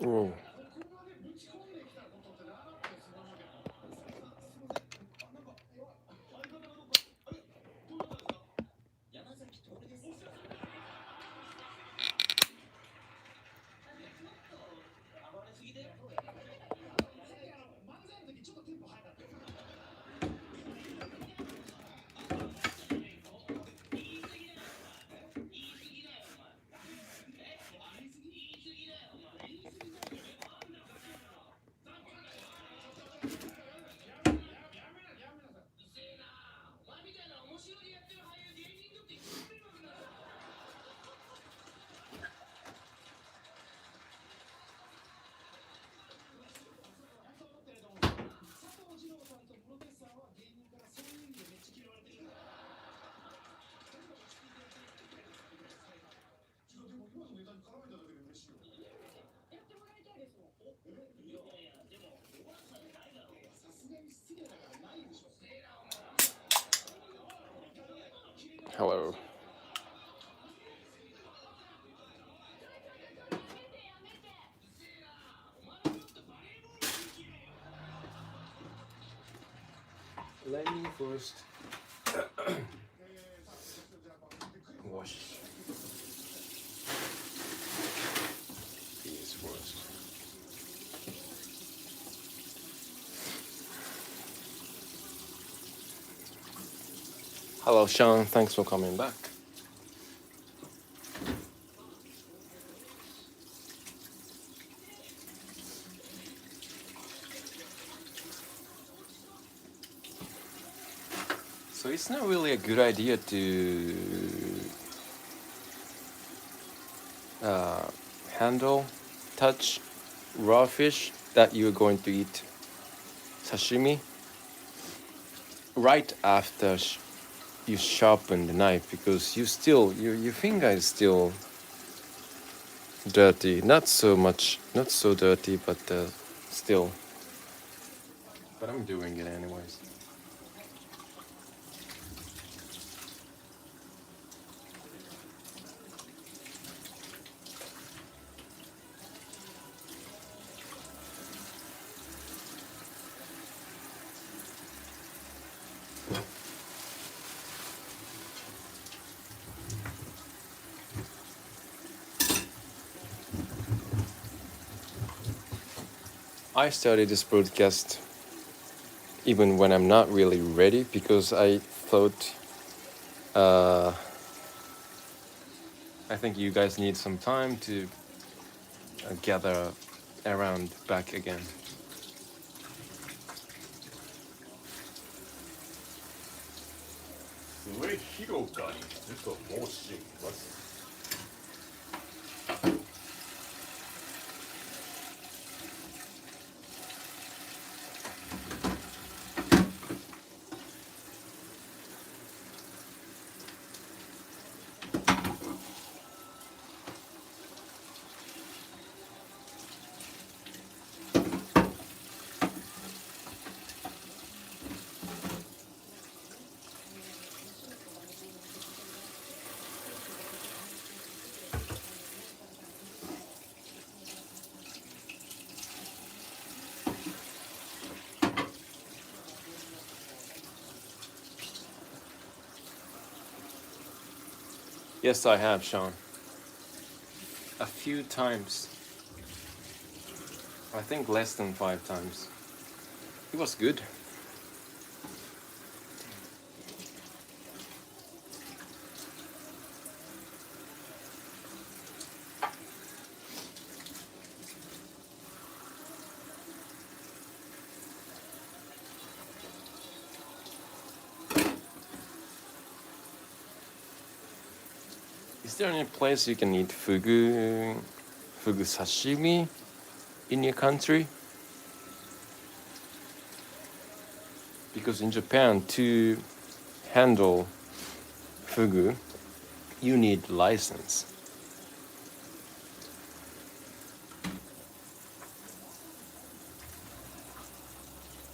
Oh. Hello. Let me first wash these first. Hello, Sean. Thanks for coming back. So it's not really a good idea to handle, touch raw fish that you're going to eat sashimi right after you sharpen the knife, because your finger is still dirty. Not so dirty, but still. But I'm doing it anyways. I started this broadcast even when I'm not really ready, because I thought I think you guys need some time to gather around back again. 上広がにずと申します。Yes, I have, Sean. A few times. I think less than 5 times. It was good. Is there any place you can eat fugu sashimi in your country? Because in Japan, to handle fugu, you need license.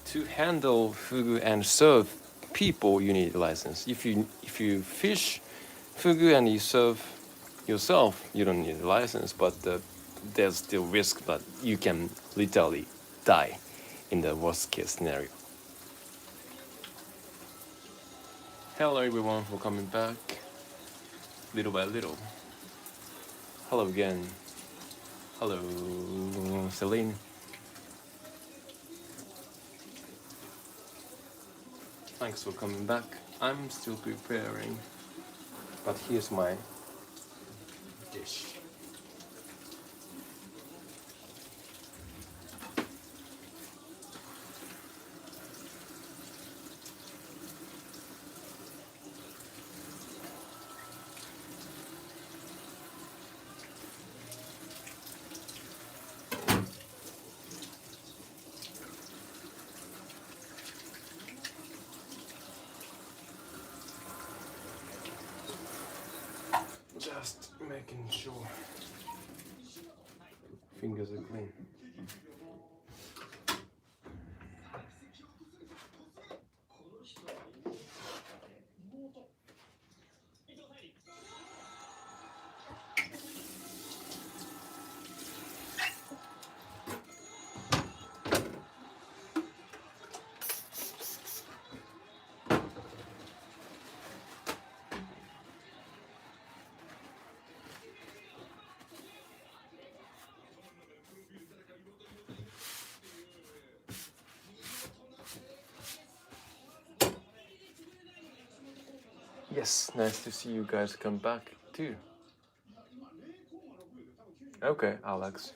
To handle fugu and serve people, you need a license. If you fish fugu and you serve yourself, you don't need a license. But there's still risk, but you can literally die in the worst case scenario. Hello everyone for coming back little by little. Hello again. Hello Celine. Thanks for coming back. I'm still preparing, but here's my dish. Just making sure fingers are clean. Yes, nice to see you guys come back too. Okay, Alex.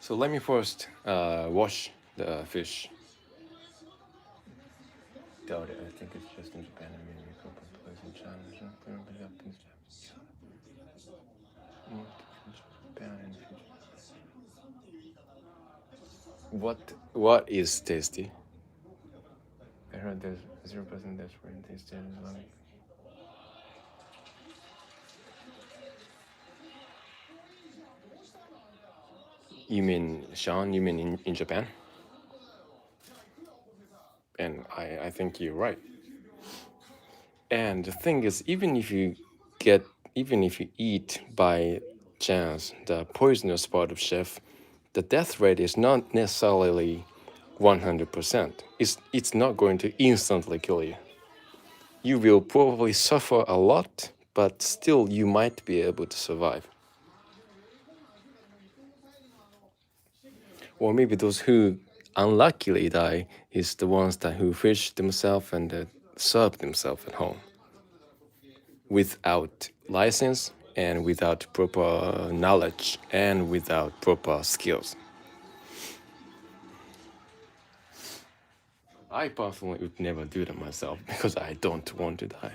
So let me first wash the fish. Doubt it. I think it's just in Japan. I mean, a couple of places in China. What is tasty? I heard there's 0% that's for tasty as well. You mean Sean? You mean in Japan? And I think you're right. And the thing is, even if you eat by chance the poisonous part of chef, the death rate is not necessarily 100%. It's not going to instantly kill you. You will probably suffer a lot, but still you might be able to survive. Or maybe those who unluckily die is the ones who fish themselves and serve themselves at home without license and without proper knowledge and without proper skills. I personally would never do that myself because I don't want to die.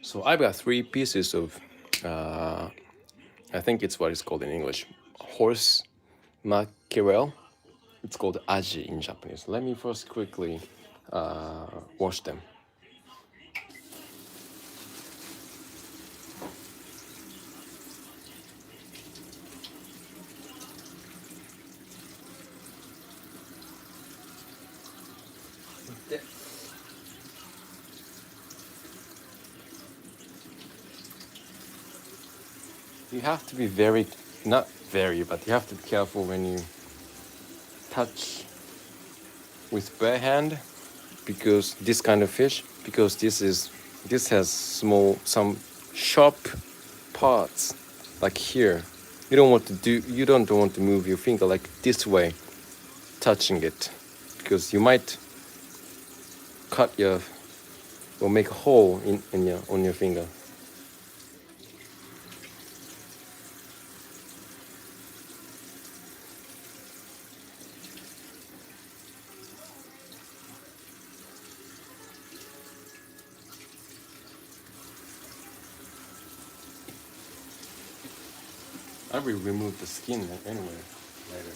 So I've got 3 pieces of, I think it's what it's called in English, horse mackerel. It's called aji in Japanese. Let me first quickly wash them. You have to be not very, but you have to be careful when you touch with bare hand, because this kind of fish, because this has some sharp parts, like here. You don't want to move your finger like this way, touching it, because you might cut or make a hole on your finger. I will remove the skin anyway later.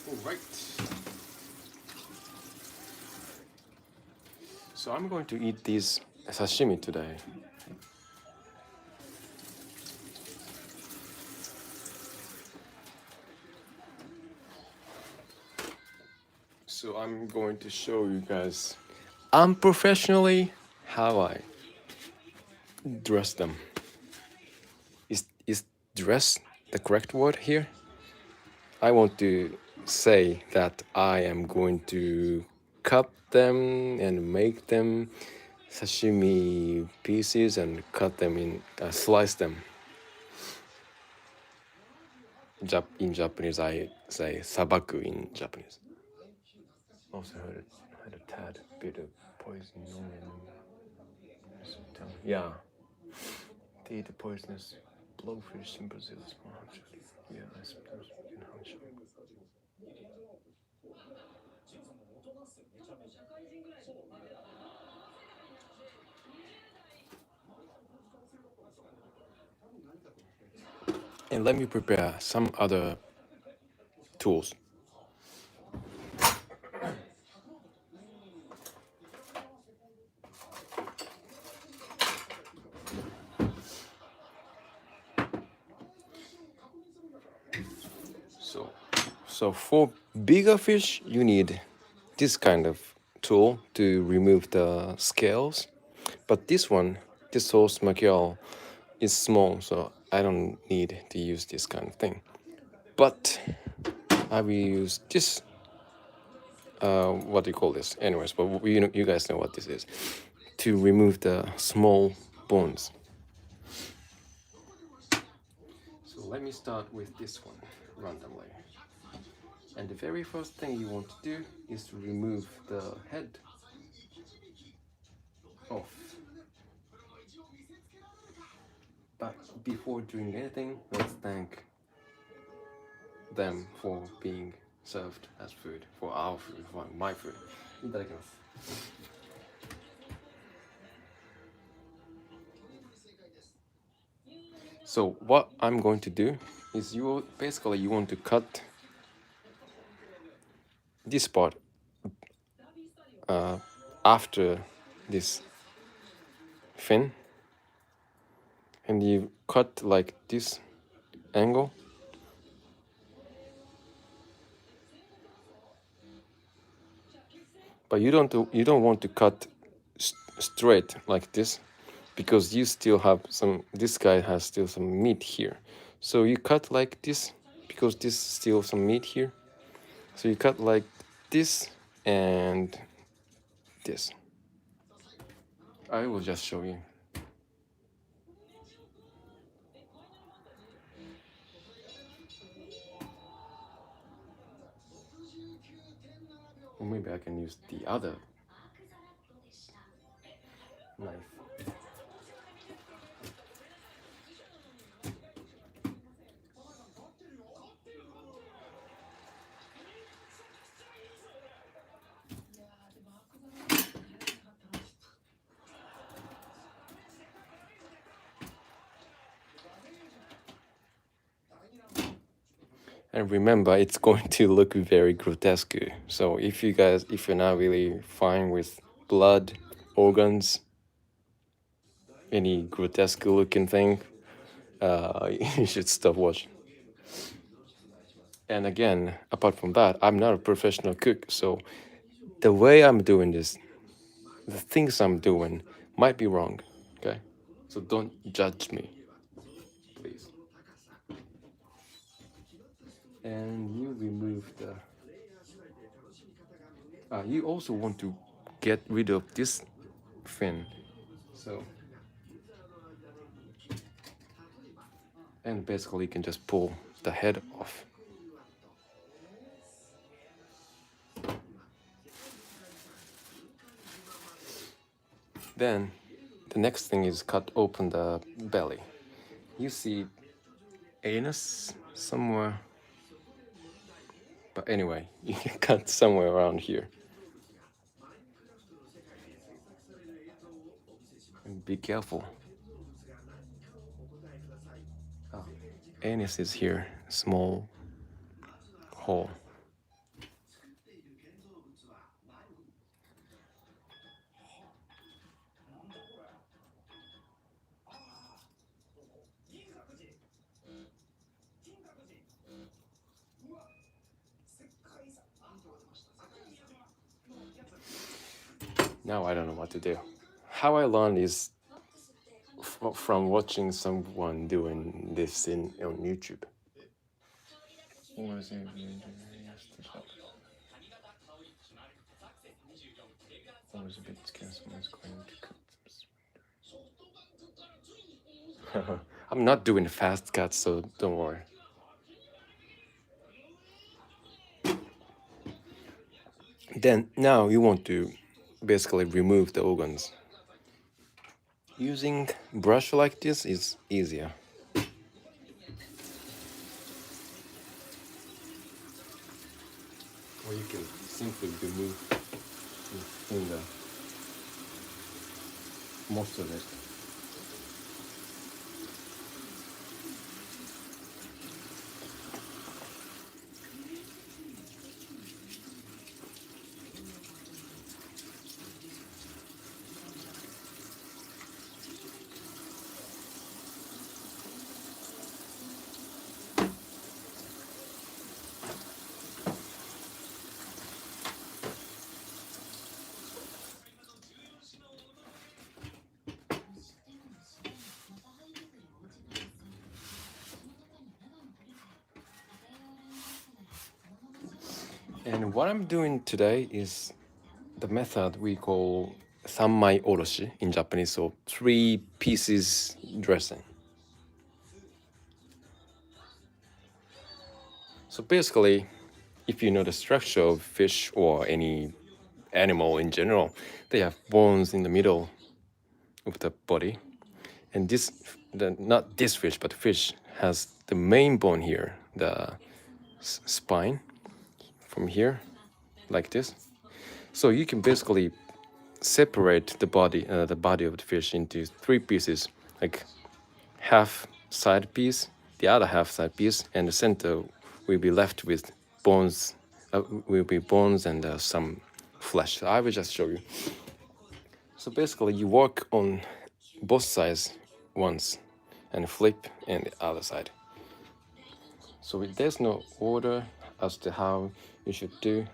All right. So I'm going to eat this sashimi today. So I'm going to show you guys unprofessionally how I dress them. Is dress the correct word here? I want to say that I am going to cut them and make them sashimi pieces and cut them in, slice them. In Japanese, I say sabaku in Japanese. Also had a tad bit of poison on yeah. They eat the poisonous blowfish in Brazil. Yeah, I suppose in Hangzhou. And let me prepare some other tools. So for bigger fish, you need this kind of tool to remove the scales. But this one, this sauce mackerel, is small, so I don't need to use this kind of thing. But I will use this. What do you call this? Anyways, but you guys know what this is. To remove the small bones. So let me start with this one randomly. And the very first thing you want to do is to remove the head off. But before doing anything, let's thank them for being served as food, for our food, for my food. いただきます。So what I'm going to do is you want to cut this part after this fin, and you cut like this angle. But you don't want to cut straight like this, because you still have some. This guy has still some meat here, so you cut like this because this is still some meat here. So you cut like this and this. I will just show you. Or maybe I can use the other knife. And remember, it's going to look very grotesque. So if you're not really fine with blood, organs, any grotesque looking thing, you should stop watching. And again, apart from that, I'm not a professional cook, so the way I'm doing this, the things I'm doing might be wrong, okay? So don't judge me, please. And you remove the... you also want to get rid of this fin, so... And basically you can just pull the head off. Then the next thing is cut open the belly. You see anus somewhere, but anyway, you can cut somewhere around here. be careful. Oh, anus is here, small hole. Now I don't know what to do. How I learned is from watching someone doing this on YouTube. I was a bit scared someone's going to cut. I'm not doing fast cuts, so don't worry. Then now you want to basically remove the organs. Using brush like this is easier. Or you can simply remove in the most of it. And what I'm doing today is the method we call sammai oroshi in Japanese, so 3 pieces dressing. So basically, if you know the structure of fish or any animal in general, they have bones in the middle of the body. And not this fish, but fish has the main bone here, the spine from here, like this. So you can basically separate the body of the fish into 3 pieces, like half side piece, the other half side piece, and the center will be left with bones. Will be bones and some flesh. I will just show you. So basically, you work on both sides once, and flip and the other side. So there's no order as to how you should do,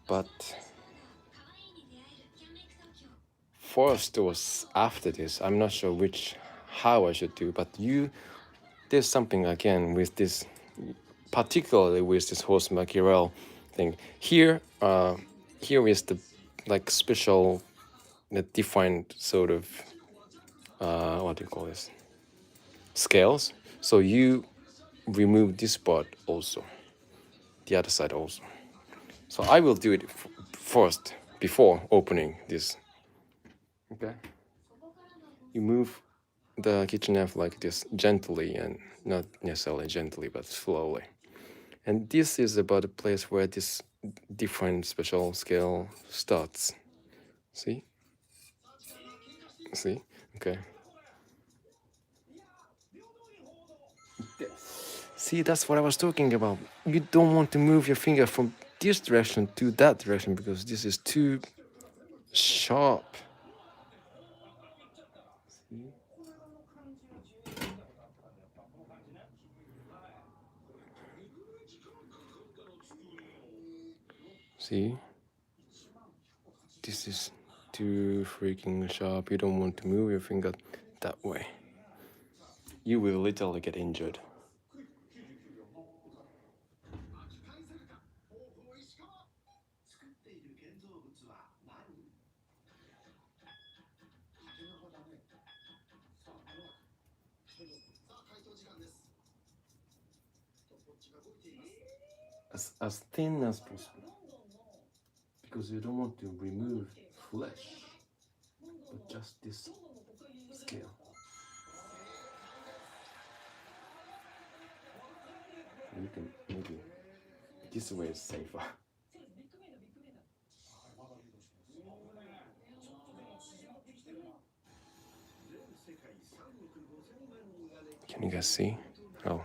but first or after this, I'm not sure how I should do, but there's something again with this, particularly with this horse Mackerel thing. Here is the special, the defined sort of what do you call this? Scales. So you remove this part also, the other side also. So I will do it first before opening this. Okay. You move the kitchen knife like this gently, and not necessarily gently, but slowly. And this is about the place where this different special scale starts. See? See? Okay. See, that's what I was talking about. You don't want to move your finger from this direction to that direction because this is too sharp. See? This is too freaking sharp. You don't want to move your finger that way. You will literally get injured. As thin as possible, because you don't want to remove flesh, but just this scale. You can maybe this way is safer. Can you guys see? Oh.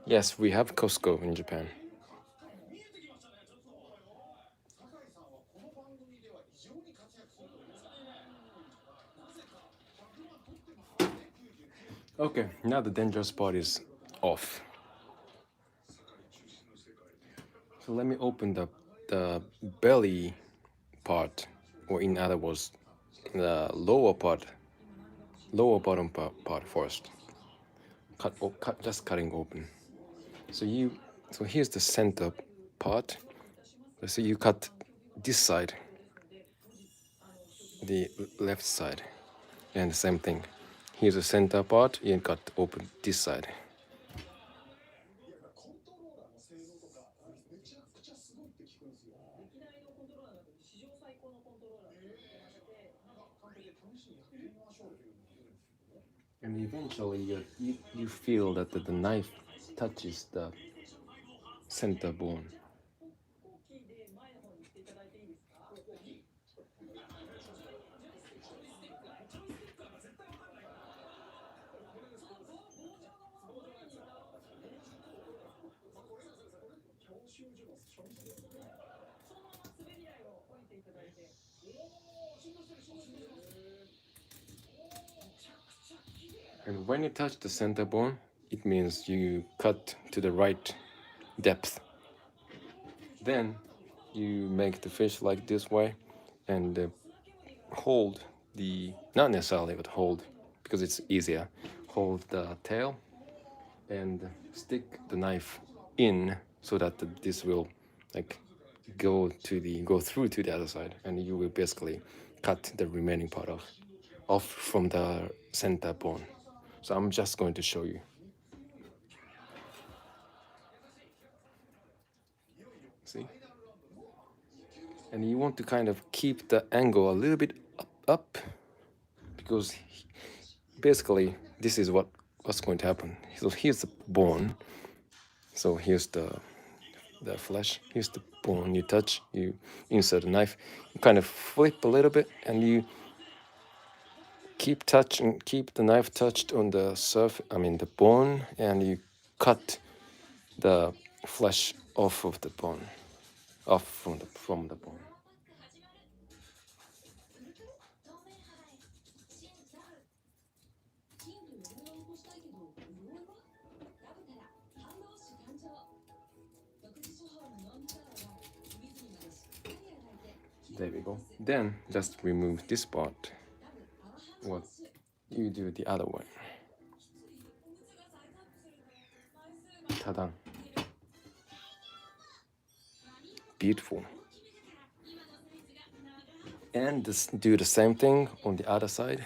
Yes, we have Costco in Japan. Okay, now the dangerous part is off. So let me open the belly part, or in other words, the lower bottom part first. Just cutting open. So here's the center part. So you cut this side, the left side, and the same thing. Here's the center part. You cut open this side. And eventually you feel that the knife touches the center bone. And when you touch the center bone, it means you cut to the right depth. Then you make the fish like this way and hold not necessarily, but hold, because it's easier, hold the tail and stick the knife in so that this will like go through to the other side, and you will basically cut the remaining part off from the center bone. So I'm just going to show you. See? And you want to kind of keep the angle a little bit up because basically this is what's going to happen. So here's the bone. So here's the flesh. Here's the bone. You touch, you insert a knife, you kind of flip a little bit, and you keep the knife touched on the the bone, and you cut the flesh off of the bone, off from the bone. There we go. Then just remove this part. What you do the other way. Ta-da. Beautiful. And just do the same thing on the other side.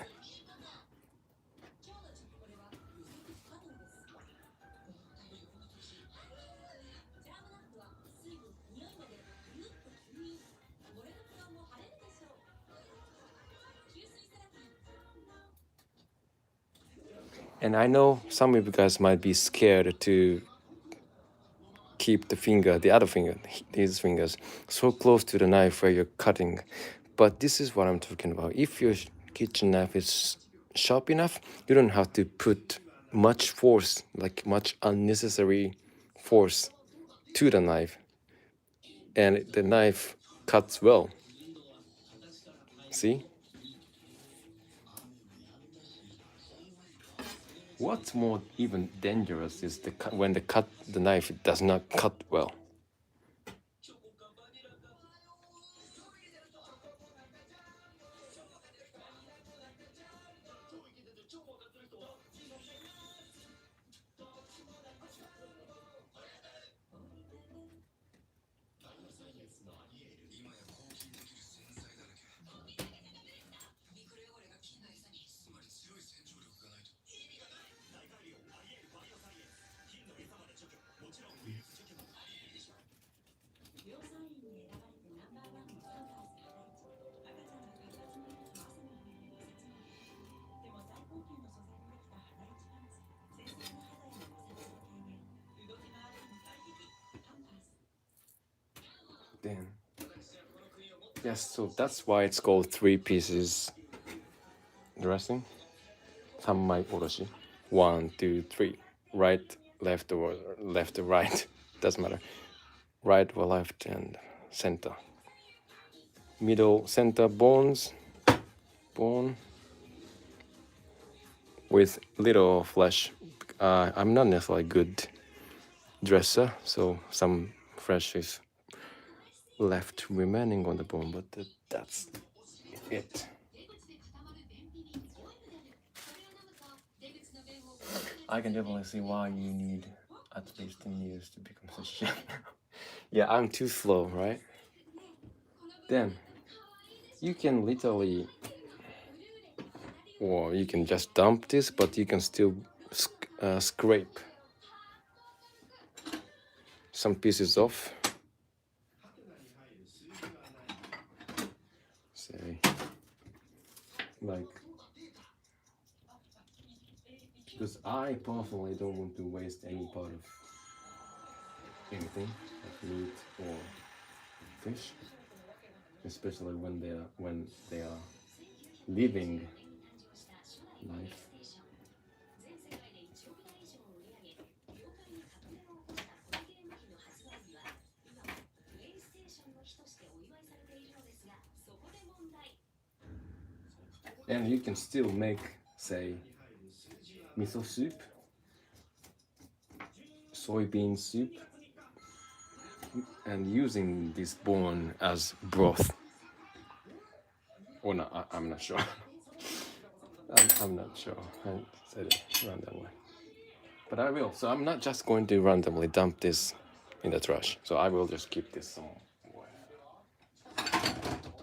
And I know some of you guys might be scared to keep the other finger, these fingers, so close to the knife where you're cutting. But this is what I'm talking about. If your kitchen knife is sharp enough, you don't have to put much force, like much unnecessary force to the knife, and the knife cuts well. See? What's more even dangerous is when the knife does not cut well. Then, yes, so that's why it's called 3 pieces dressing. 3枚おろし. 1, 2, 3. Right, left, or left, or right. Doesn't matter. Right or left and center. Middle, center bone with little flesh. I'm not necessarily a good dresser, so some flesh is left remaining on the bone, but that's it. I can definitely see why you need at least 10 years to become a chef. Yeah, I'm too slow, right? Then you can literally, or you can just dump this, but you can still scrape some pieces off. Say, like, because I personally don't want to waste any part of anything, like meat or fish, especially when they are living life. And you can still make, say, miso soup, soybean soup, and using this bone as broth. Or not, I'm not sure. I'm not sure. I said it randomly. But I will. So I'm not just going to randomly dump this in the trash. So I will just keep this somewhere.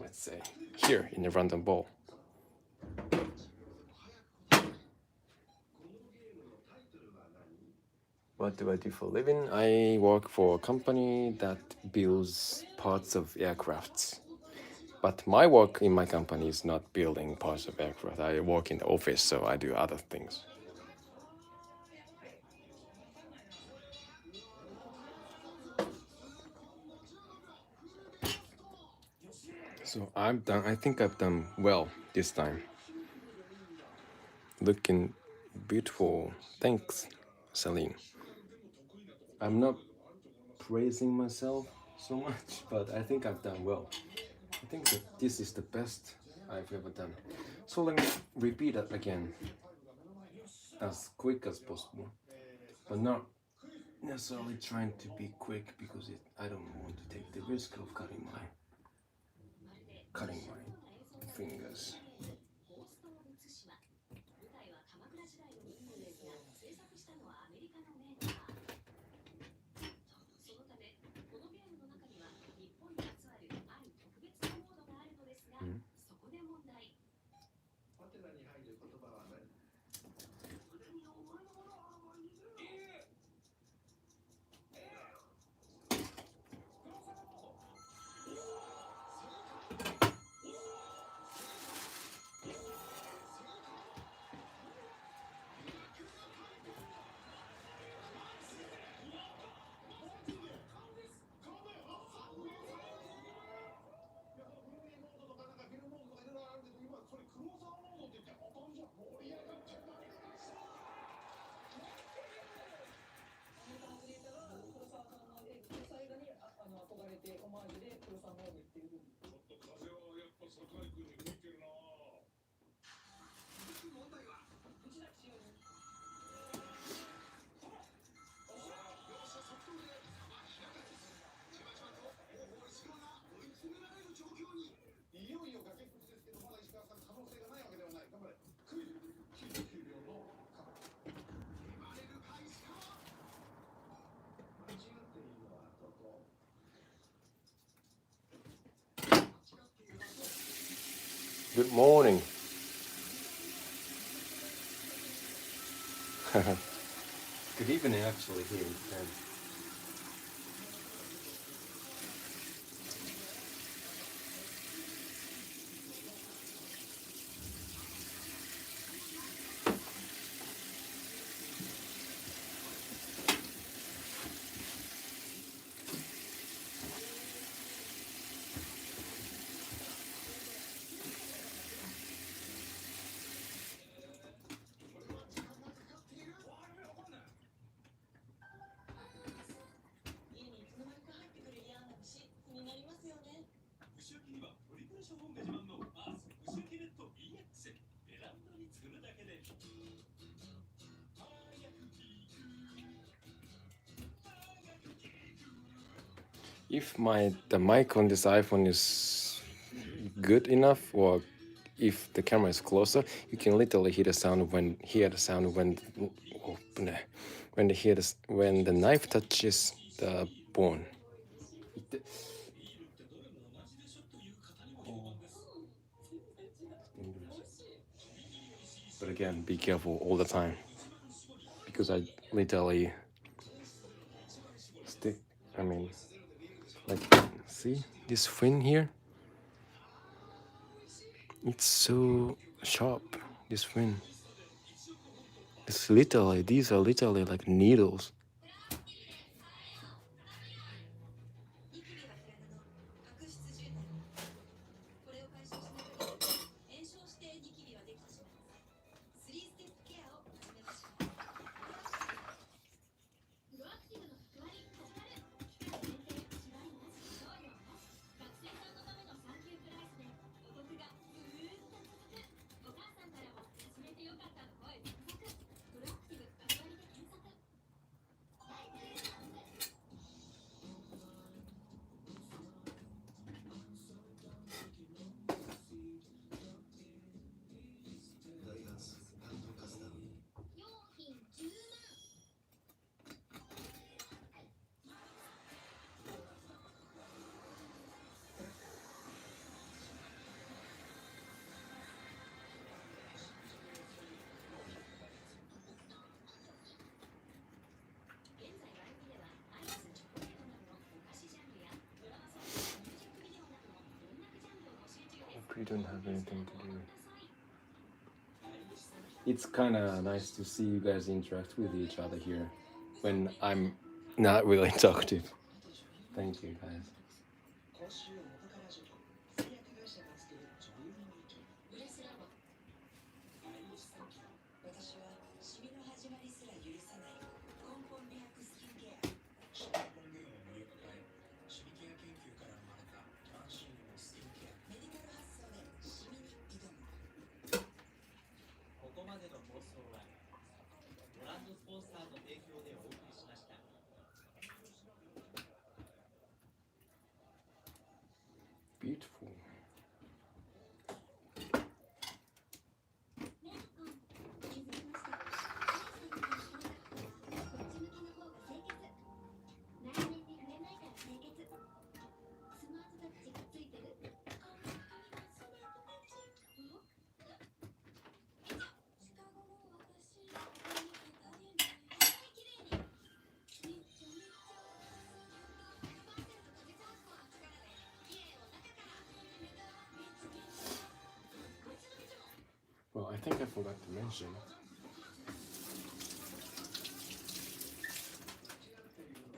Let's say here in a random bowl. What do I do for a living? I work for a company that builds parts of aircrafts. But my work in my company is not building parts of aircraft. I work in the office, so I do other things. So I'm done. I think I've done well this time. Looking beautiful. Thanks, Celine. I'm not praising myself so much, but I think I've done well. I think that this is the best I've ever done. So let me repeat it again as quick as possible, but not necessarily trying to be quick because I don't want to take the risk of cutting my fingers. Good morning. Good evening, actually, here in Japan. If the mic on this iPhone is good enough, or if the camera is closer, you can literally hear the sound when the knife touches the bone. But again, be careful all the time, because I literally see this fin here? It's so sharp, this fin. These are literally like needles. We don't have anything to do. It's kind of nice to see you guys interact with each other here when I'm not really talkative. Thank you, guys. Beautiful. Well, I think I forgot to mention.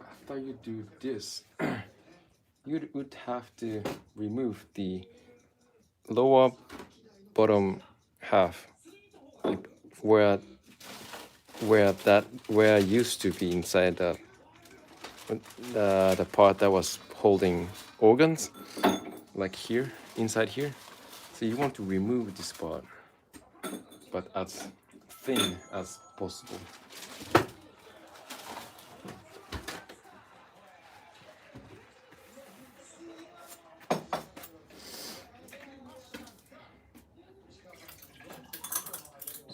After you do this, you would have to remove the lower bottom half, like where used to be inside the part that was holding organs, like here, inside here. So you want to remove this part, but as thin as possible.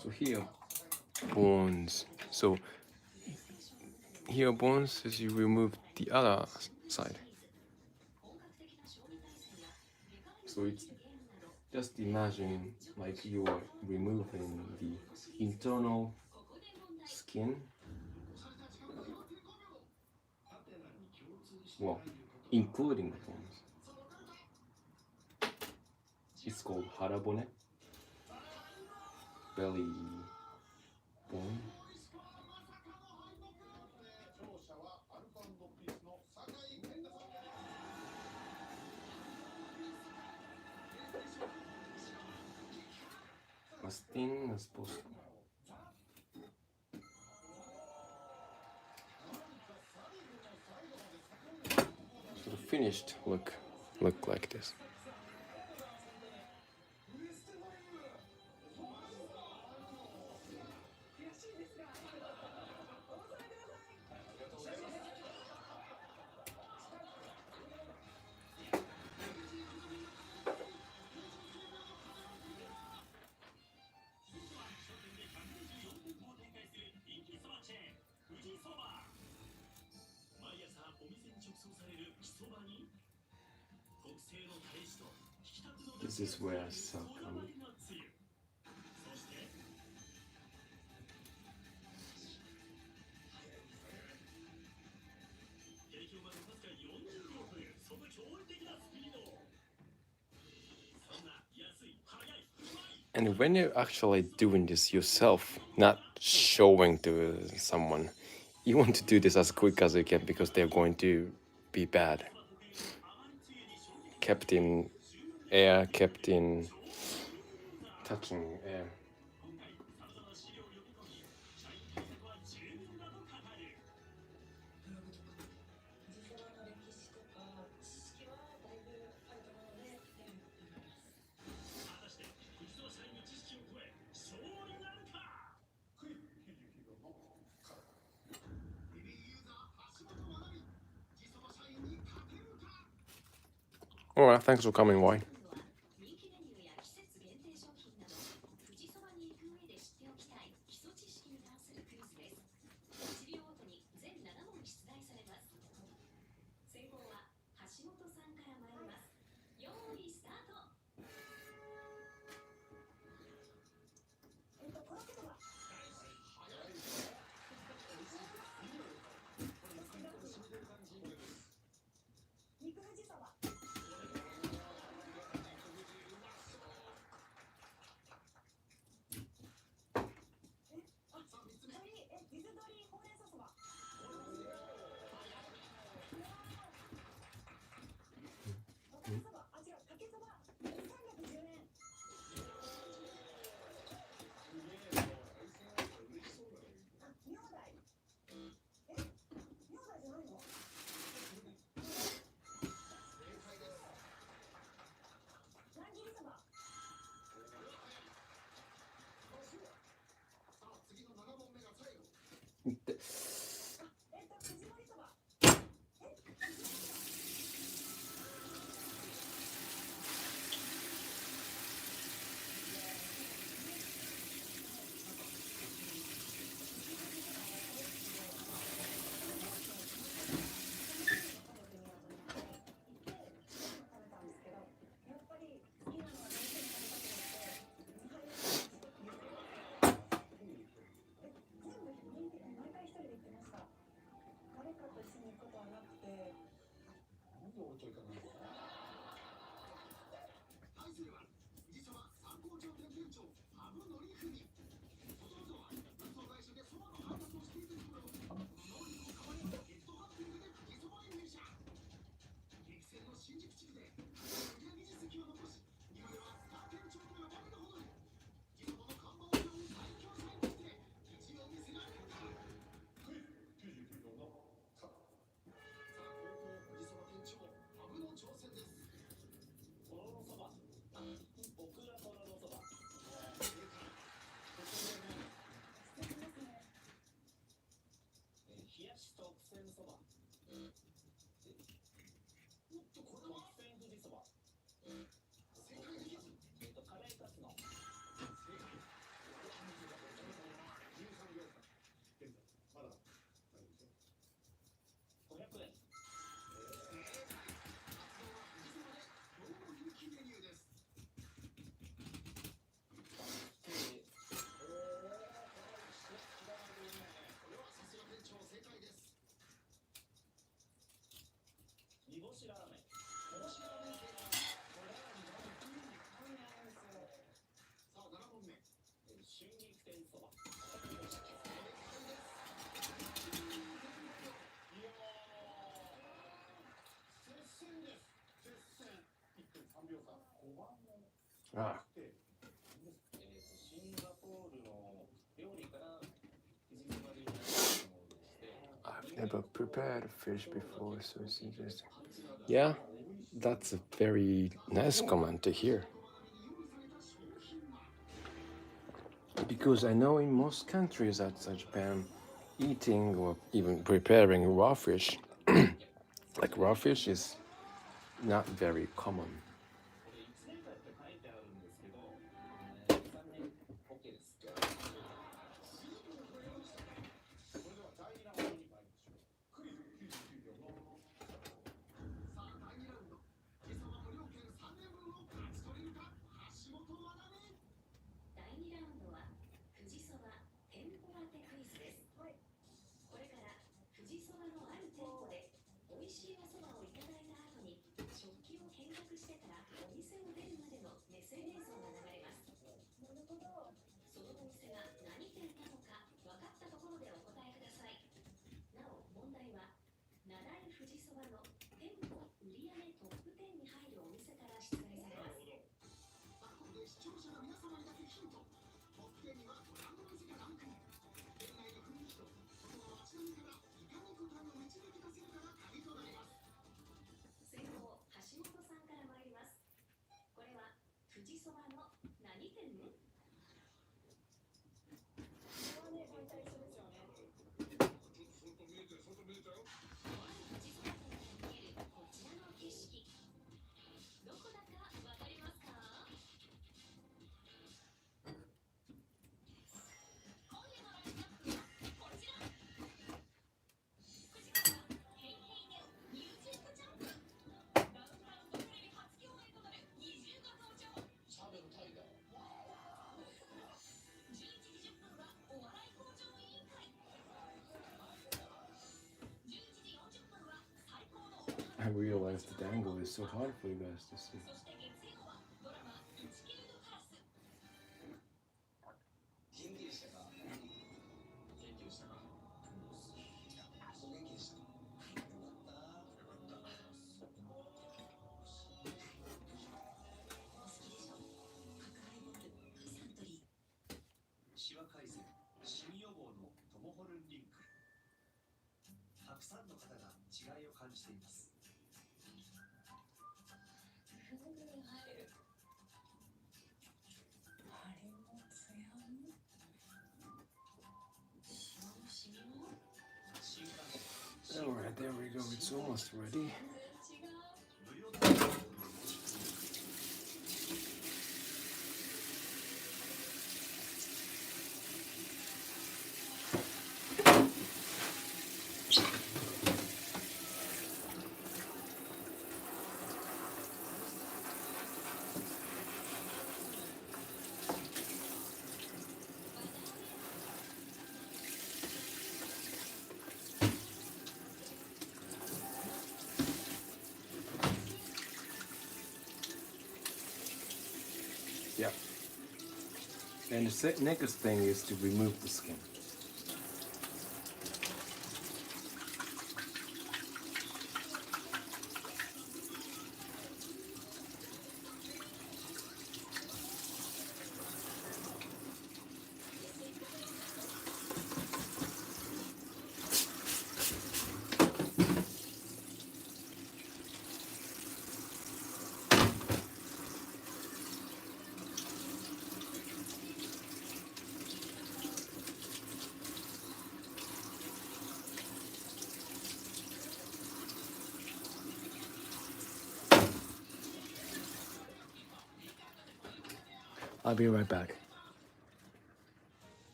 So here, bones. So here bones as you remove the other side. So it's just imagine like you are removing the internal skin. Well, including the bones. It's called harabone, belly bone. As thin as possible. So the finished look like this. This is where I saw coming. And when you're actually doing this yourself, not showing to someone, you want to do this as quick as you can because they're going to be bad. Kept in air, kept in touching air. Alright, thanks for coming, Wine. Ah. I've never prepared a fish before, so it's interesting. Yeah, that's a very nice comment to hear. Because I know in most countries outside Japan, eating or even preparing raw fish, like raw fish, is not very common. I realized the dangle is so hard for you guys to see. Alright, there we go, it's almost ready. Yeah. And the next thing is to remove the skin. I'll be right back.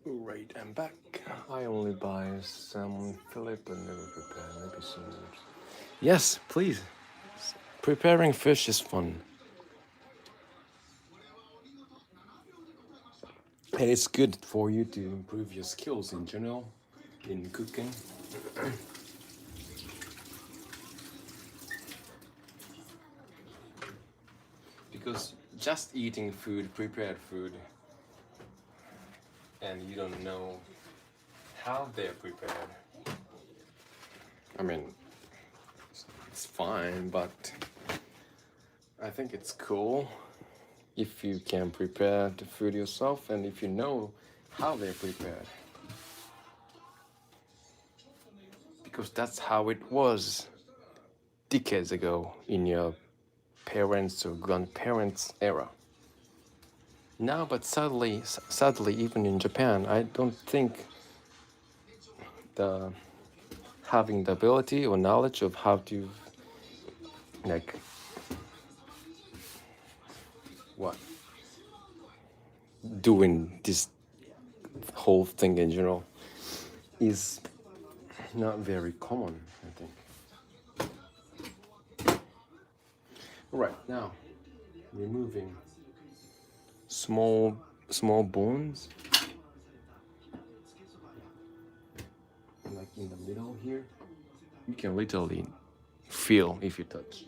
Right, I'm back. I only buy some fillet but never prepare. Maybe some. Yes, please. Preparing fish is fun. And it's good for you to improve your skills in general in cooking. Because just eating food, prepared food, and you don't know how they're prepared. I mean, it's fine, but I think it's cool if you can prepare the food yourself and if you know how they're prepared. Because that's how it was decades ago in your parents' or grandparents' era. Now, but sadly, even in Japan, I don't think the having the ability or knowledge of how to like what doing this whole thing in general is not very common, I think. Right now, removing small bones, like in the middle here. You can literally feel if you touch.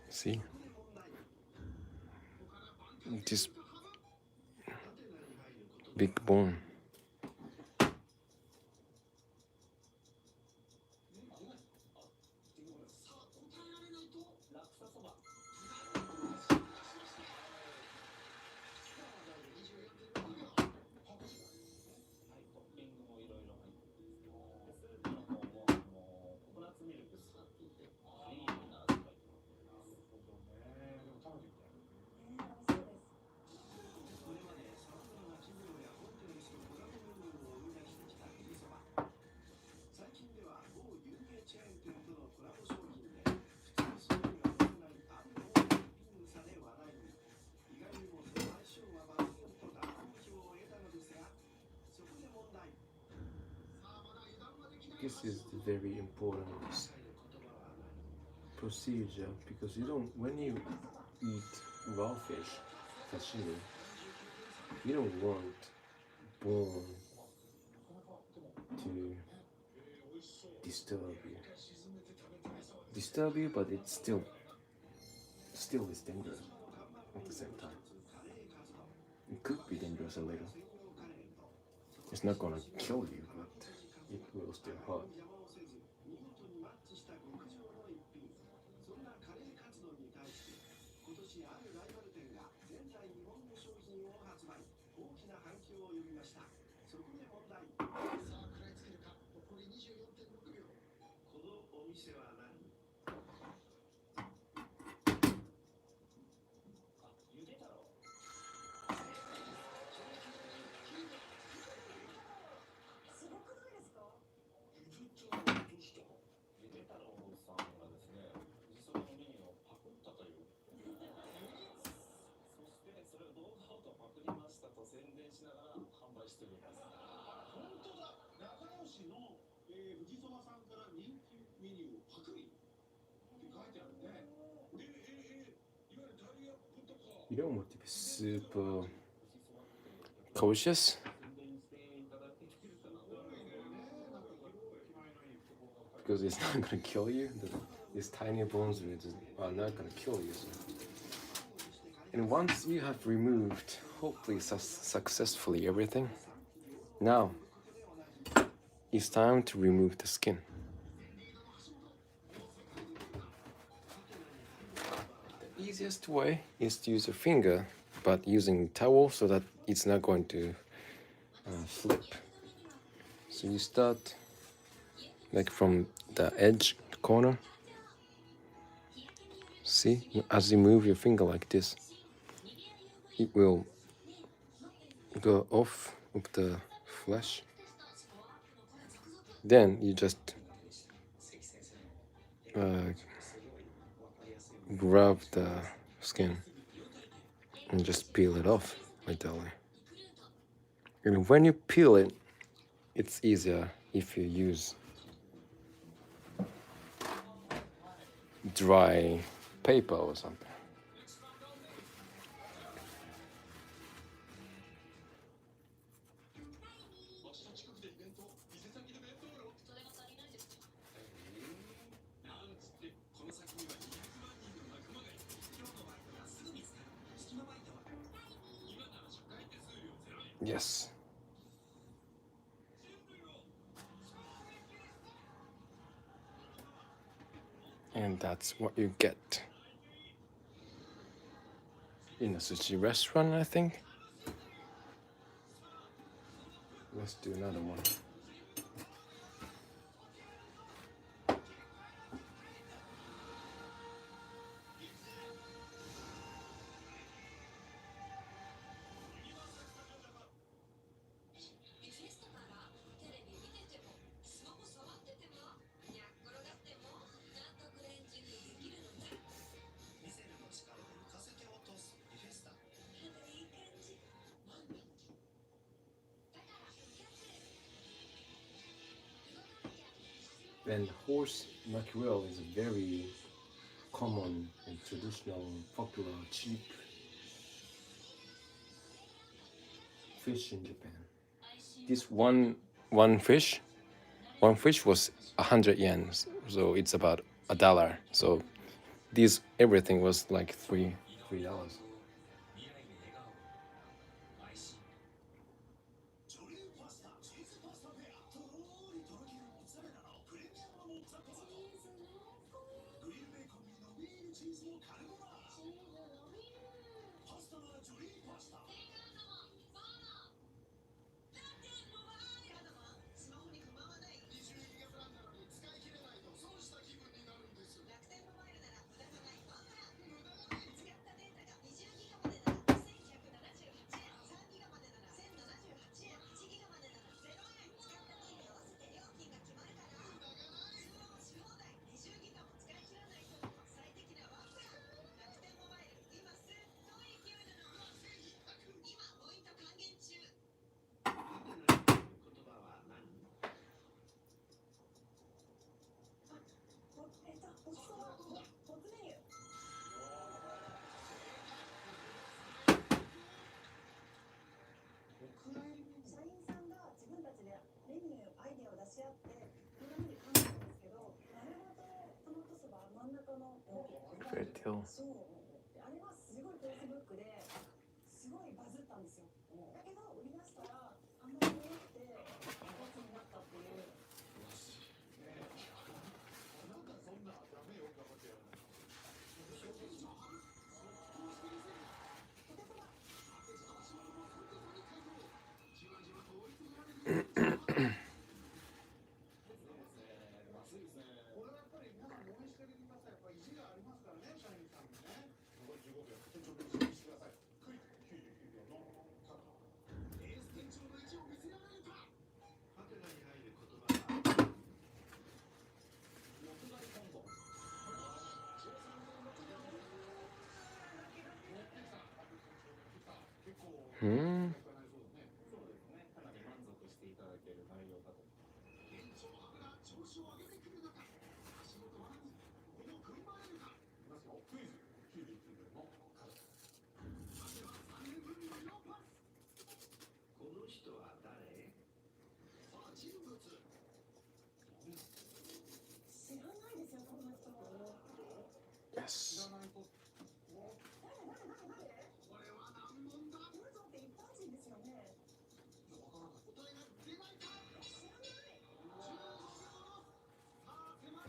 See? This big bone. This is the very important procedure because you don't, when you eat raw fish, sashimi, you don't want bone to disturb you, but it's still is dangerous at the same time. It could be dangerous a little. It's not gonna kill you, but it will still hurt. You don't want to be super cautious because it's not gonna kill you. These tiny bones are not gonna kill you. So. And once you have removed, hopefully successfully, everything, now it's time to remove the skin. The easiest way is to use a finger, but using towel so that it's not going to flip. So you start like from the edge, the corner. See, as you move your finger like this, it will go off of the flesh. Then you just grab the skin and just peel it off lightly. And when you peel it, it's easier if you use dry paper or something. Yes. And that's what you get in a sushi restaurant, I think. Let's do another one. And horse mackerel is a very common and traditional, popular, cheap fish in Japan. This one fish was 100 yen, so it's about $1. So this everything was like $3. Fertile. うん。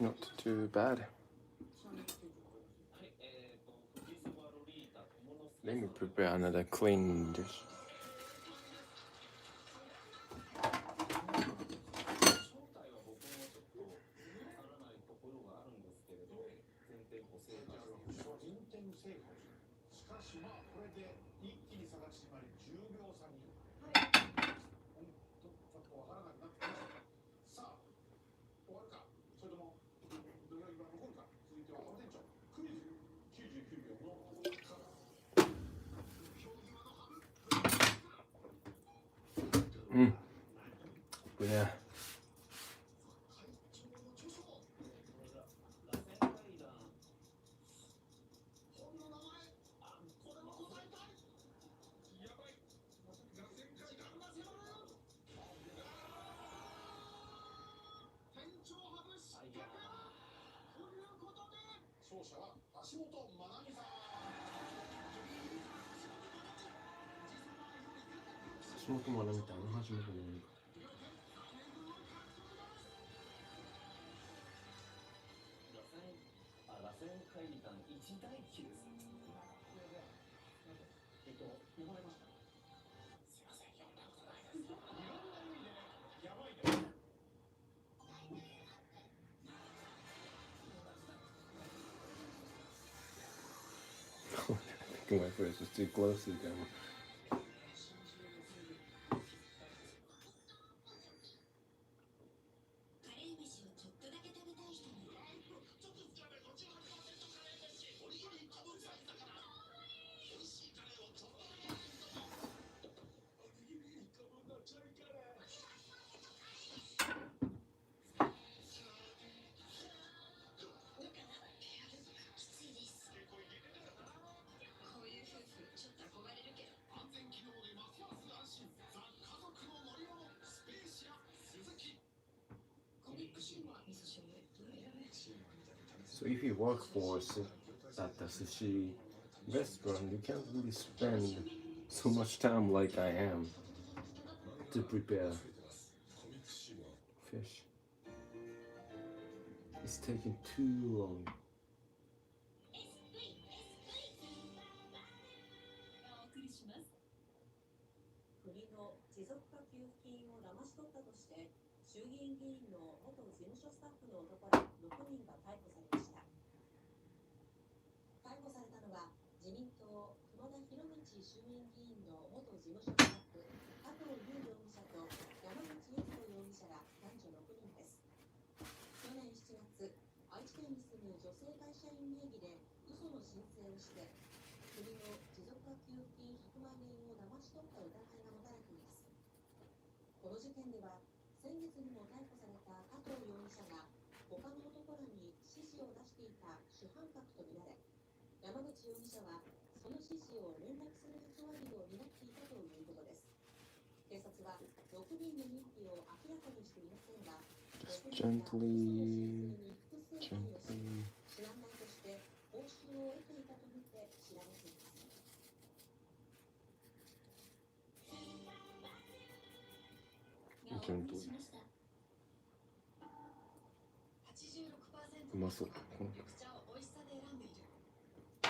Not too bad. Let me prepare another clean dish. Yeah. I think my face was too close to the camera. So if you work at the sushi restaurant, you can't really spend so much time like I am to prepare fish. It's taking too long. 国の持続化給付金を騙し取ったとして衆議院議員の元事務所スタッフの男ら6人が逮捕されました。逮捕されたのは自民党熊田博道衆院議員の元事務所スタッフ加藤優容疑者と山口悦子容疑者ら男女6人です。去年7月、愛知県に住む女性会社員名義で嘘の申請をして国の持続化給付金100万円を騙し取った疑いが持たれています。この事件では先月にも逮捕された加藤容疑者が他の男らに指示を出していた主犯格とみられ、山口容疑者はその指示を連絡する役割を担っていたということです。警察は6人の認否を明らかにしていませんが、Just gently, gently. 知らないとして報酬を得ていたとみて調べています。Gently. うまそう。緑茶を美味しさで選んでいる。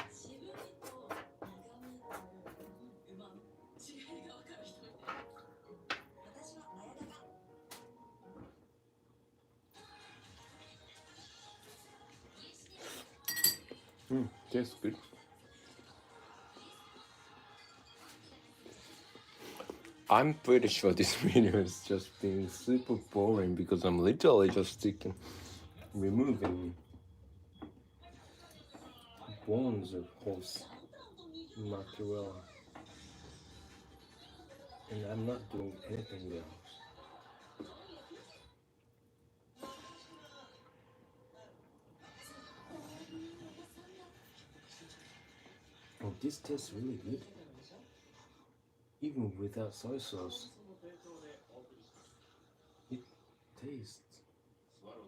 渋みと苦みとうまみ違いが分かる人みたい。私は前田が。Tastes good. I'm pretty sure this video is just being super boring because I'm literally just removing bones of horse mackerel, and I'm not doing anything else. Oh, this tastes really good, even without soy sauce. It tastes good.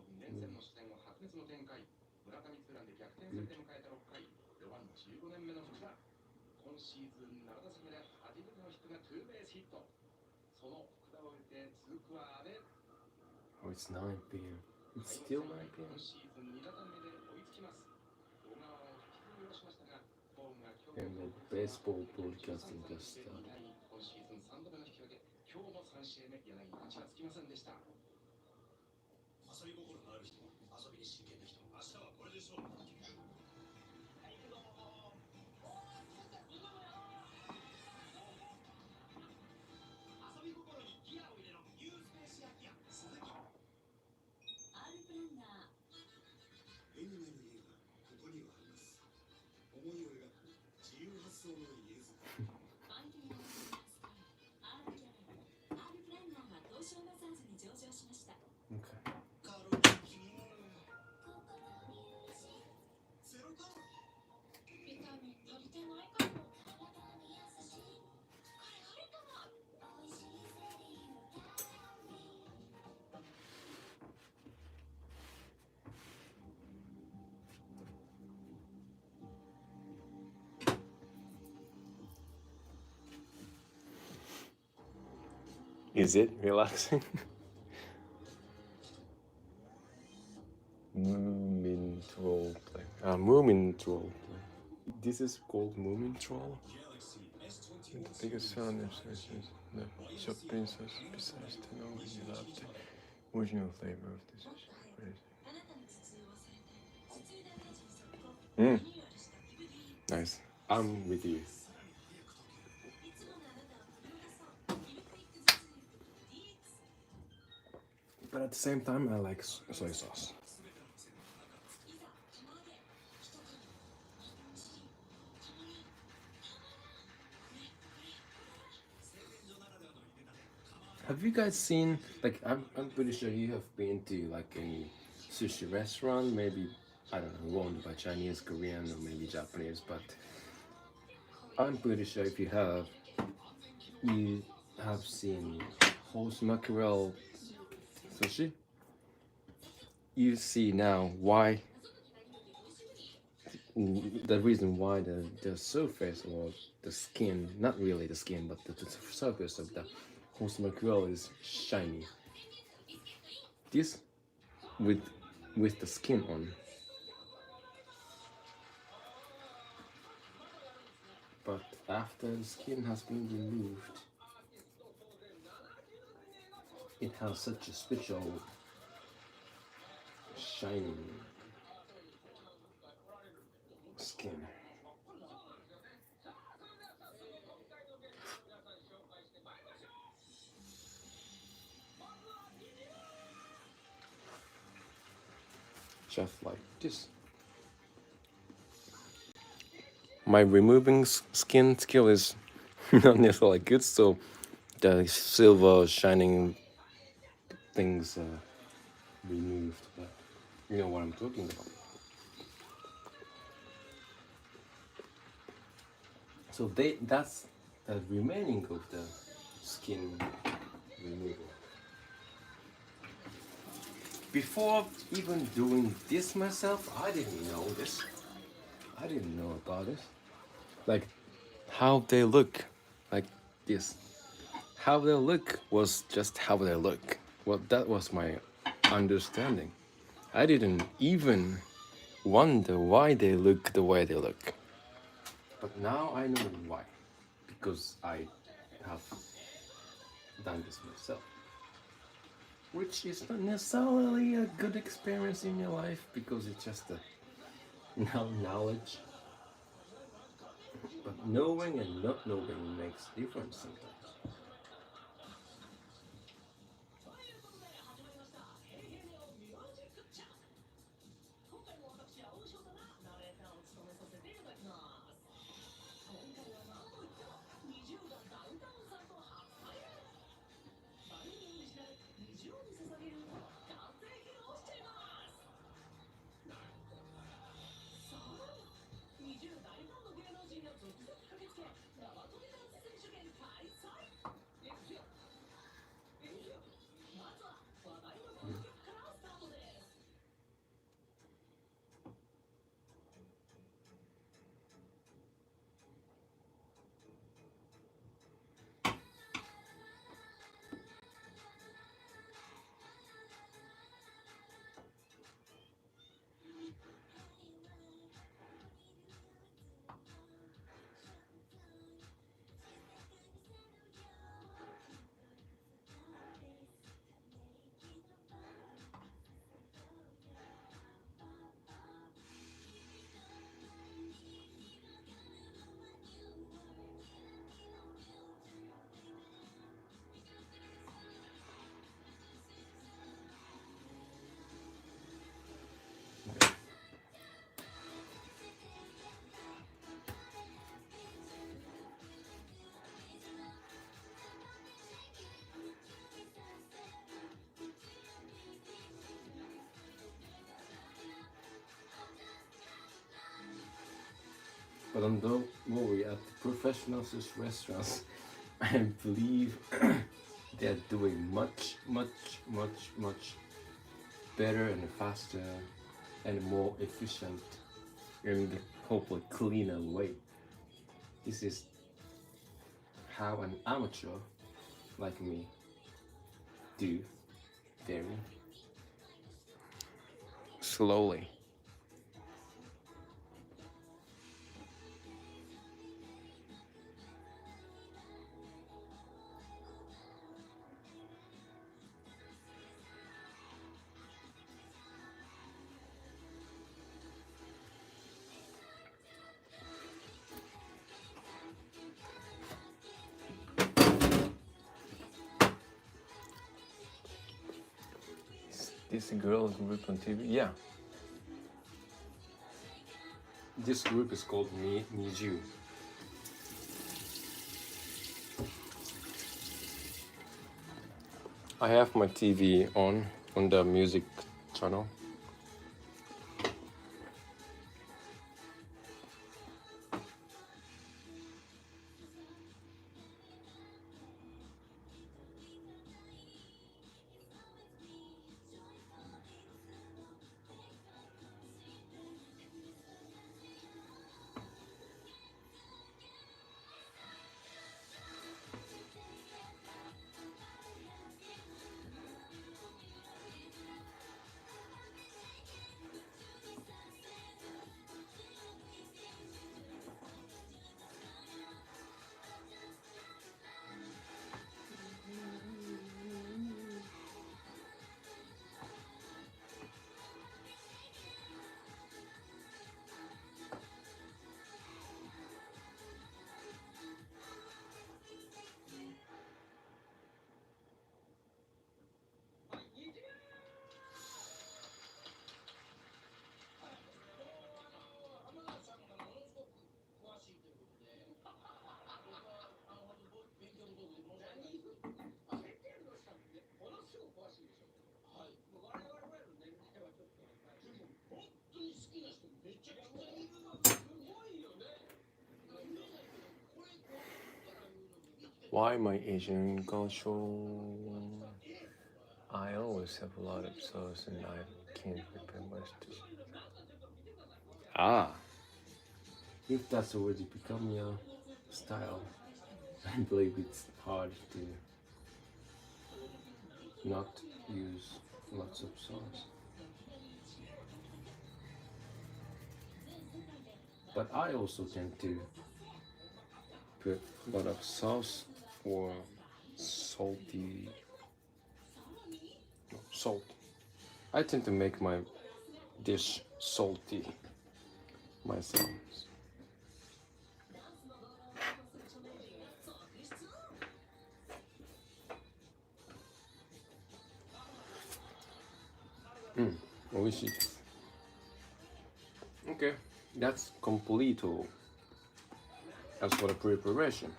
今シーズン7打席目で初めてのヒットがツーベースヒット。その福田を受けて続くは阿部。Oh, it's 9 p.m. It's still my opinion. And the baseball broadcasting just started. 遊び心のある人も遊びに真剣な人も明日はこれで勝負が決める。遊び心にギアを入れろ。ニュースペーシアギア鈴木。 R プランナー絵になる家がここにはあります。思いを描く自由発想の家づくり。アイデアを使い R キャラル R プランナーが東証マザーズに上場しました。 Okay. カロリー気になる。ゼロカロリー。ビタミン足りてないかも。体に優しい。これあるかも。美味しいゼリー。 Is it relaxing? Moomin troll play. Moomin troll play. This is called Moomin troll. And the biggest seller in the shopping sauce besides technology latte. Original flavor of this is crazy. あなたの頭痛を忘れて頭痛ダメージに速攻リニューアルしたビブディ Nice. I'm with you. いつものあなたを取り戻そうミルクイック頭痛薬 DX But at the same time, I like soy sauce. いざ釜揚げ一組一日共に Have you guys seen, like, I'm pretty sure you have been to, like, any sushi restaurant, maybe, I don't know, owned by Chinese, Korean, or maybe Japanese, but I'm pretty sure if you have seen host mackerel sushi. You see now why, the reason why the surface or the skin, not really the skin, but the surface of the host mackerel is shiny. This with the skin on. But after the skin has been removed, it has such a special shining skin. Just like this. My removing skin skill is not necessarily good, so the silver shining things removed, but you know what I'm talking about. So that's the remaining of the skin removal. Before even doing this myself, I didn't know this. I didn't know about this. Like how they look, like this. How they look was just how they look. Well, that was my understanding. I didn't even wonder why they look the way they look. But now I know why. Because I have done this myself. Which is not necessarily a good experience in your life because it's just a knowledge. But knowing and not knowing makes difference sometimes. But on the worry at the professional sushi restaurants, I believe they're doing much better and faster and more efficient and hopefully cleaner way. This is how an amateur like me do very slowly. Is this girl group on TV? Yeah. This group is called Niju. I have my TV on the music channel. Why my Asian culture? I always have a lot of sauce and I can't prepare much to. Ah, if that's already become your style, I believe it's hard to not use lots of sauce. But I also tend to put a lot of sauce or salty salt. I tend to make my dish salty myself. Oishi. Okay, that's completo. As for the preparation.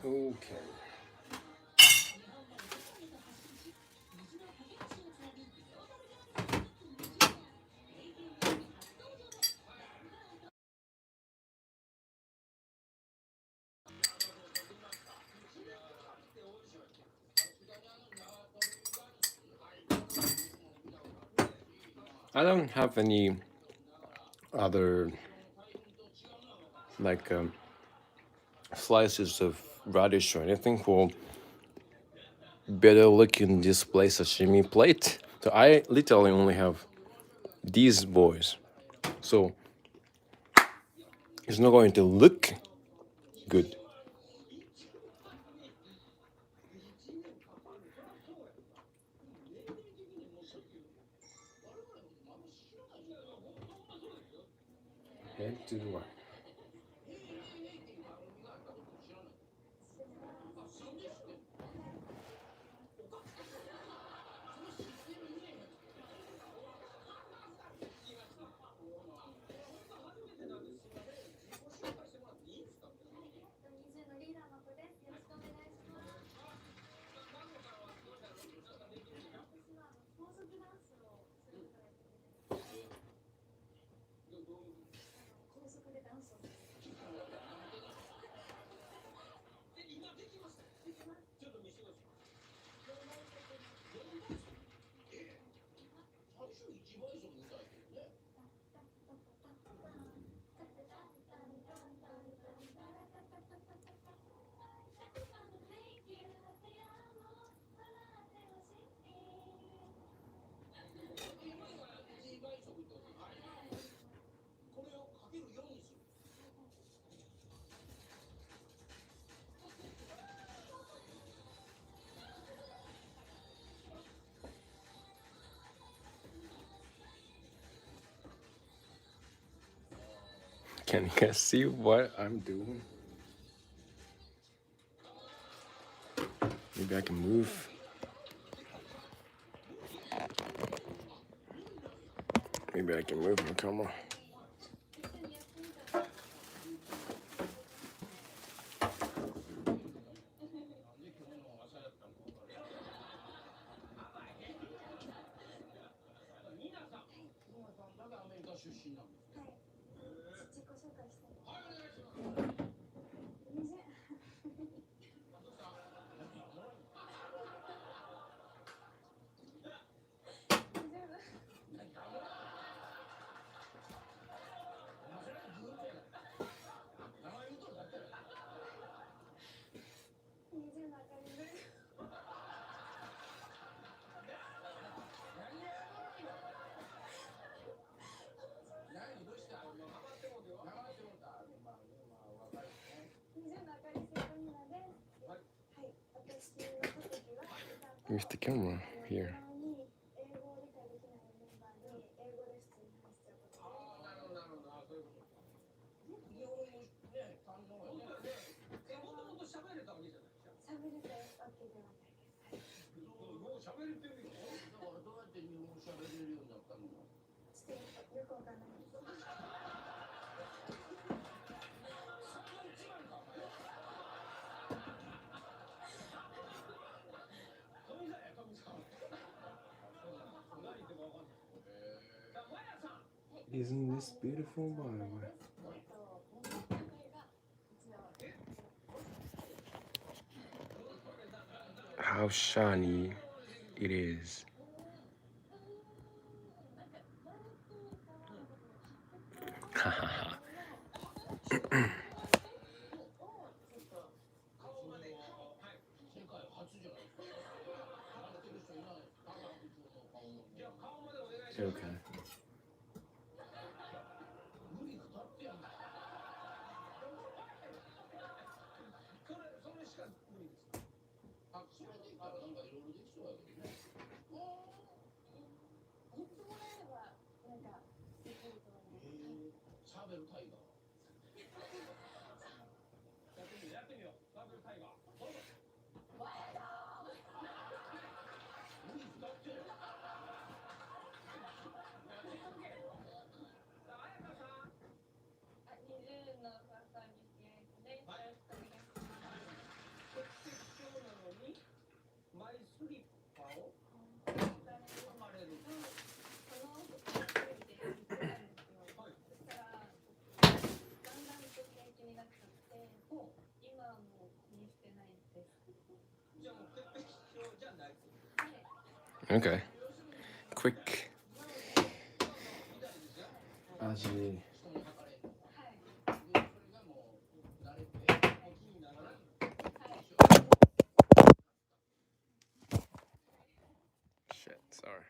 Okay. I don't have any other like slices of radish or anything for better looking display sashimi plate. So I literally only have these boys. So it's not going to look good. Head to the right. Can you guys see what I'm doing? Maybe I can move. Maybe I can move my camera. Where's the camera? Here. Isn't this beautiful, by the way? How shiny it is. Okay. Okay. Quick 味。Shit, sorry.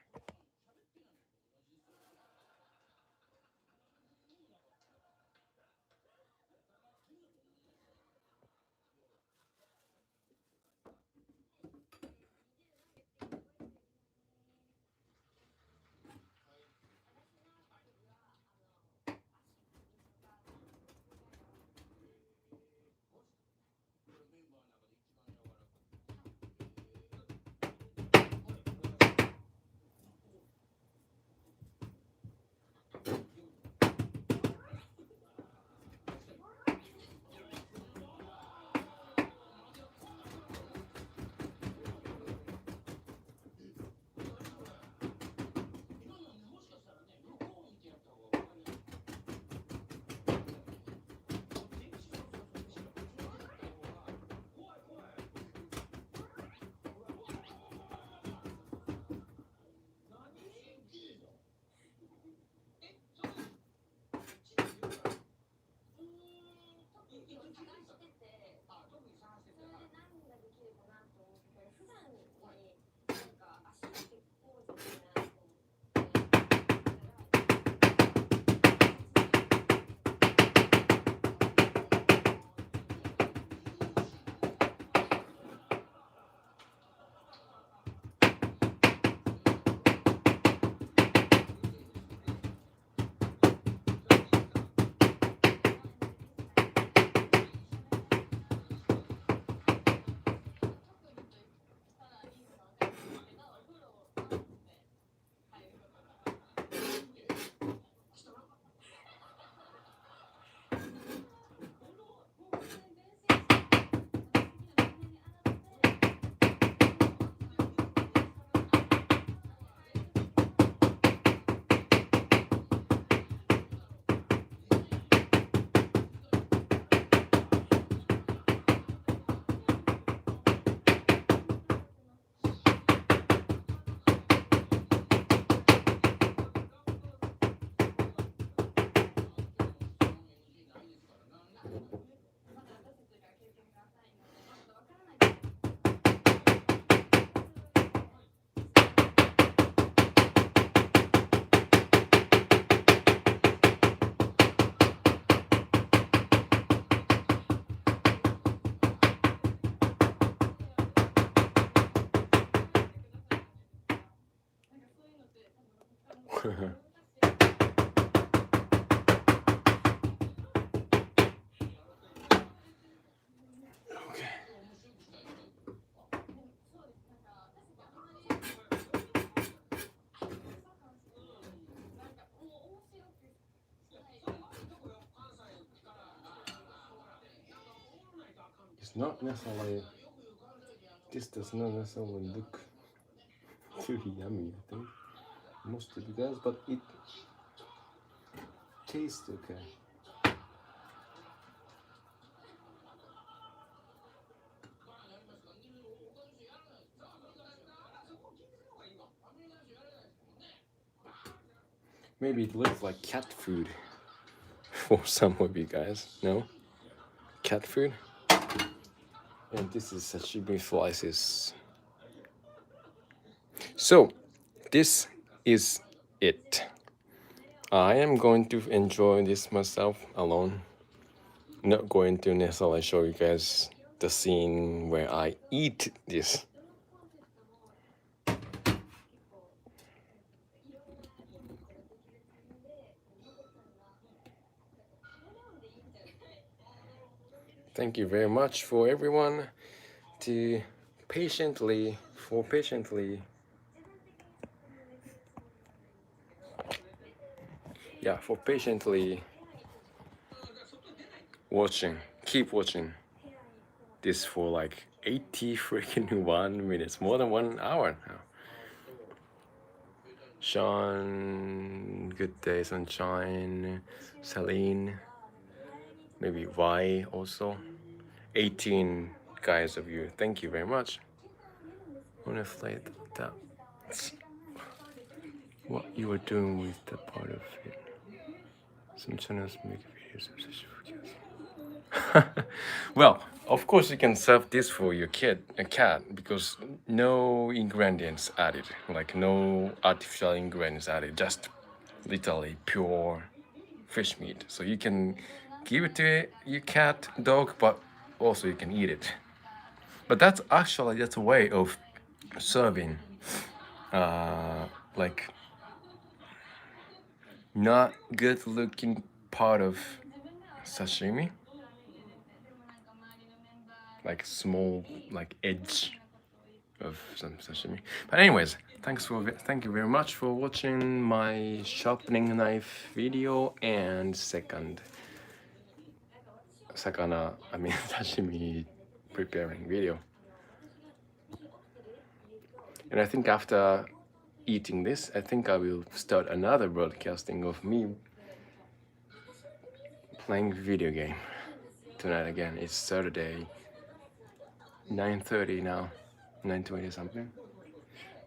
It's not necessarily, this does not necessarily look too yummy, I think, most of you guys, but it tastes okay. Maybe it looks like cat food for some of you guys, no? Cat food? And this is sashimi slices. So, this is it. I am going to enjoy this myself alone. Not going to necessarily show you guys the scene where I eat this. Thank you very much for everyone to patiently watching, keep watching this for like 80 freaking 1 minutes, more than 1 hour now. Sean, good day, sunshine, Celine, maybe Y also. 18 guys of you, thank you very much. Honestly, that's what you were doing with the part of it. Some channels make videos of such videos. Well, of course you can serve this for your cat, because no ingredients added, like no artificial ingredients added, just literally pure fish meat. So you can give it to your cat, dog, but also you can eat it. But that's a way of serving, like not good looking part of sashimi, like small like edge of some sashimi. But anyways, thank you very much for watching my sharpening knife video and second sashimi preparing video. And I think after eating this, I think I will start another broadcasting of me playing video game tonight again. It's Saturday, 9:30 now, 9:20 something.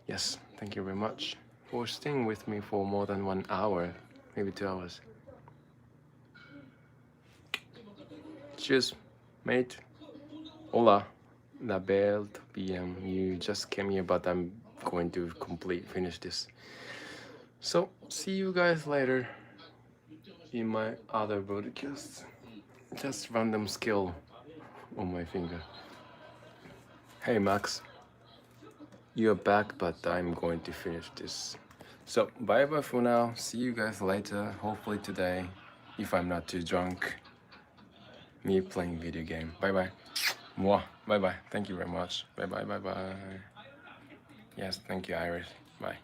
Yes, thank you very much for staying with me for more than 1 hour, maybe 2 hours. Cheers, mate. Hola, la belle PM. You just came here, but I'm going to finish this. So, see you guys later in my other broadcasts. Just random skill on my finger. Hey Max, you're back, but I'm going to finish this. So, bye bye for now. See you guys later, hopefully today, if I'm not too drunk. Me playing video game. Bye bye. Mwah. Bye bye. Thank you very much. Bye bye. Bye bye. Yes, thank you, Iris. Bye.